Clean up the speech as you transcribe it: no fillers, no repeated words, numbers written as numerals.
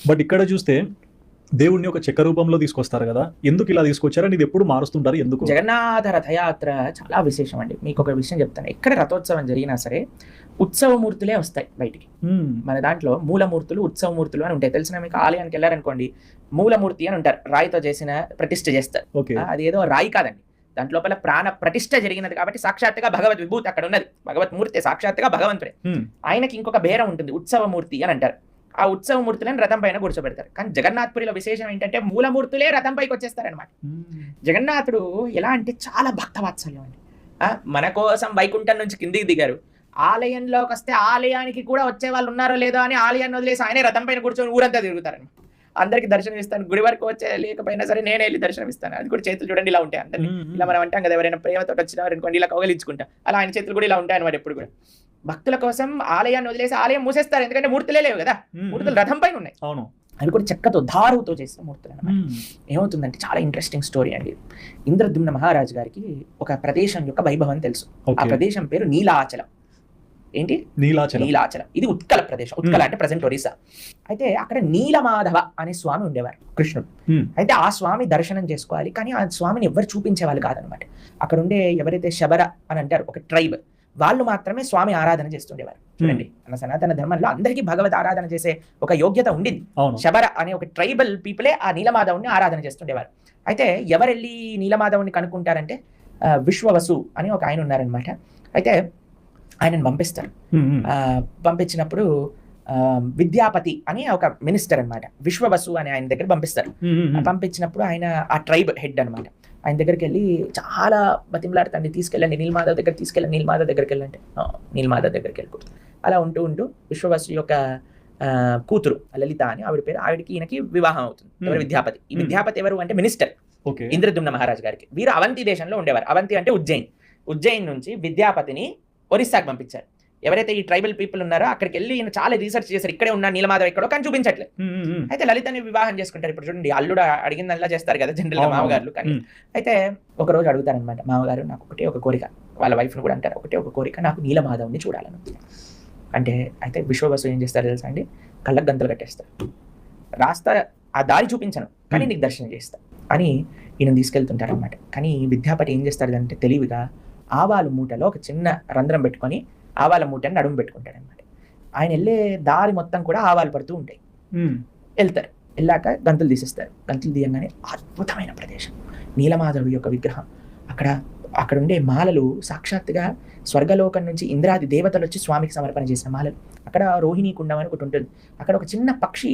But ఇక్కడ చూస్తే దేవుడిని ఒక చెక్క రూపంలో తీసుకొస్తారు కదా, ఎందుకు ఇలా తీసుకొచ్చారని ఇది ఎప్పుడు మారుస్తుంటారు ఎందుకు? జగన్నాథ రథయాత్ర చాలా విశేషం అండి. మీకు ఒక విషయం చెప్తాను. ఎక్కడ రథోత్సవం జరిగినా సరే ఉత్సవమూర్తులే వస్తాయి బయటికి. మన దాంట్లో మూలమూర్తులు, ఉత్సవమూర్తులు అని ఉంటాయి. తెలిసిన మీకు ఆలయానికి వెళ్ళారనుకోండి, మూలమూర్తి అని ఉంటారు, రాయితో చేసిన ప్రతిష్ఠ చేస్తారు. అది ఏదో రాయి కాదండి, దాంట్లో లోపల ప్రాణ ప్రతిష్ఠ జరిగినది కాబట్టి సాక్షాత్తుగా భగవద్ విభూతి అక్కడ ఉన్నది. భగవత్మూర్తి సాక్షాత్తుగా భగవంతుడే. ఆయనకి ఇంకొక భేరం ఉంటుంది, ఉత్సవమూర్తి అని అంటారు. ఆ ఉత్సవమూర్తులను రథం పైన కూర్చోబెడతారు. కానీ జగన్నాథ్పురిలో విశేషం ఏంటంటే మూలమూర్తులే రథం పైకి వచ్చేస్తారనమాట. జగన్నాథుడు ఎలా అంటే చాలా భక్తవాత్సల్యం అండి. మన కోసం వైకుంఠం నుంచి కిందికి దిగారు, ఆలయంలోకి వస్తే ఆలయానికి కూడా వచ్చే వాళ్ళు ఉన్నారో లేదో అని ఆలయాన్ని వదిలేసి ఆయనే రథం పైన కూర్చొని ఊరంతా తిరుగుతారనమాట. అందరికి దర్శనం ఇస్తాను, గుడి వరకు వచ్చే లేకపోయినా సరే నేనే వెళ్ళి దర్శనం ఇస్తాను. అది కూడా చేతులు చూడండి ఇలా ఉంటాయి అందరినీ. ఇలా మనం అంటాం కదా, ఎవరైనా ప్రేమతో వచ్చినారు అనుకోండి ఇలా కౌగలించుకుంటా, అలా ఆయన చేతులు కూడా ఇలా ఉంటాయి అనమాట. ఎప్పుడు కూడా భక్తుల కోసం ఆలయాన్ని వదిలేసి ఆలయం మూసేస్తారు, ఎందుకంటే మూర్తులే లేవు కదా, మూర్తులు రథం పైన ఉన్నాయి. అవును, అవి కూడా చెక్కతో దారుతో చేసిన మూర్తులు అనమాట. ఏమవుతుందంటే చాలా ఇంట్రెస్టింగ్ స్టోరీ అండి. ఇంద్రద్యుమ్న మహారాజు గారికి ఒక ప్రదేశం యొక్క వైభవం తెలుసు. ఆ ప్రదేశం పేరు నీలాచలం. ఏంటి? నీలాచలం. ఇది ఉత్కల ప్రదేశం. ఉత్కల అంటే ప్రజెంట్ ఒరిస్సా. అయితే అక్కడ నీలమాధవ అనే స్వామి ఉండేవారు, కృష్ణుడు. అయితే ఆ స్వామి దర్శనం చేసుకోవాలి, కానీ ఆ స్వామిని ఎవరు చూపించేవాళ్ళు కాదనమాట. అక్కడ ఉండే ఎవరైతే శబర అని అంటారు ఒక ట్రైబ్, వాళ్ళు మాత్రమే స్వామి ఆరాధన చేస్తుండేవారు. చూడండి, మన సనాతన ధర్మంలో అందరికీ భగవద్ ఆరాధన చేసే ఒక యోగ్యత ఉండింది. శబర అనే ఒక ట్రైబల్ పీపులే ఆ నీలమాధవుని ఆరాధన చేస్తుండేవారు. అయితే ఎవరెళ్ళి నీలమాధవుని కనుక్కుంటారంటే విశ్వవసు అని ఒక ఆయన ఉన్నారనమాట. అయితే ఆయనను పంపిస్తారు. పంపించినప్పుడు విద్యాపతి అని ఒక మినిస్టర్ అనమాట, విశ్వవసు అని ఆయన దగ్గర పంపిస్తారు. పంపించినప్పుడు ఆయన ఆ ట్రైబ్ హెడ్ అనమాట. ఆయన దగ్గరికి వెళ్ళి చాలా బతిమలాడుతండి, తీసుకెళ్ళండి నీలమాధవ్ దగ్గర, తీసుకెళ్ళండి నీలమాధవ్ దగ్గరికి వెళ్ళంటే నీలమాధవ్ దగ్గరికి వెళ్ళిపోతుంది. అలా ఉంటూ ఉంటూ విశ్వవసు యొక్క కూతురు లలిత అని ఆవిడ పేరు, ఆవిడకి ఈయనకి వివాహం అవుతుంది. ఎవరు? విద్యాపతి. ఈ విద్యాపతి ఎవరు అంటే మినిస్టర్ ఇంద్రద్యుమ్న మహారాజు గారికి. వీరు అవంతి దేశంలో ఉండేవారు. అవంతి అంటే ఉజ్జయిన్ నుంచి విద్యాపతిని ఒరిస్సాకి పంపించారు. ఎవరైతే ఈ ట్రైబల్ పీపుల్ ఉన్నారో అక్కడికి వెళ్ళి ఈయన చాలా రీసెర్చ్ చేశారు, ఇక్కడే ఉన్న నీలమాధవ్ ఎక్కడో కానీ చూపించట్లేదు. అయితే లలితని వివాహం చేసుకుంటారు. ఇప్పుడు చూడండి, అల్లుడు అడిగిందల్లా చేస్తారు కదా జనరల్ గా మామగారు. కానీ అయితే ఒక రోజు అడుగుతారనమాట, మామగారు నాకు ఒకటే ఒక కోరిక, వాళ్ళ వైఫ్ ను కూడా అంటారు, ఒకటే ఒక కోరిక, నాకు నీలమాధవ్ని చూడాలని. అంటే అయితే విశ్వవసు ఏం చేస్తారు తెలుసా అండి, కళ్ళకు గంతలు కట్టేస్తారు, రాస్తా ఆ దారి చూపించను కానీ నీకు దర్శనం చేస్తా అని ఈయన తీసుకెళ్తుంటారు అనమాట. కానీ విద్యాపతి ఏం చేస్తారు అంటే తెలివిగా ఆవాలు మూటలో ఒక చిన్న రంధ్రం పెట్టుకొని ఆవాల మూటని నడుము పెట్టుకుంటాడు అనమాట. ఆయన వెళ్ళే దారి మొత్తం కూడా ఆవాలు పడుతూ ఉంటాయి. వెళ్తారు, వెళ్ళాక గంతులు తీసేస్తారు. గంతులు తీయగానే అద్భుతమైన ప్రదేశం, నీలమాధవుడి యొక్క విగ్రహం. అక్కడ ఉండే మాలలు సాక్షాత్తుగా స్వర్గలోకం నుంచి ఇంద్రాది దేవతలు వచ్చి స్వామికి సమర్పణ చేసిన మాలలు. అక్కడ రోహిణీ కుండం అని ఒకటి ఉంటుంది. అక్కడ ఒక చిన్న పక్షి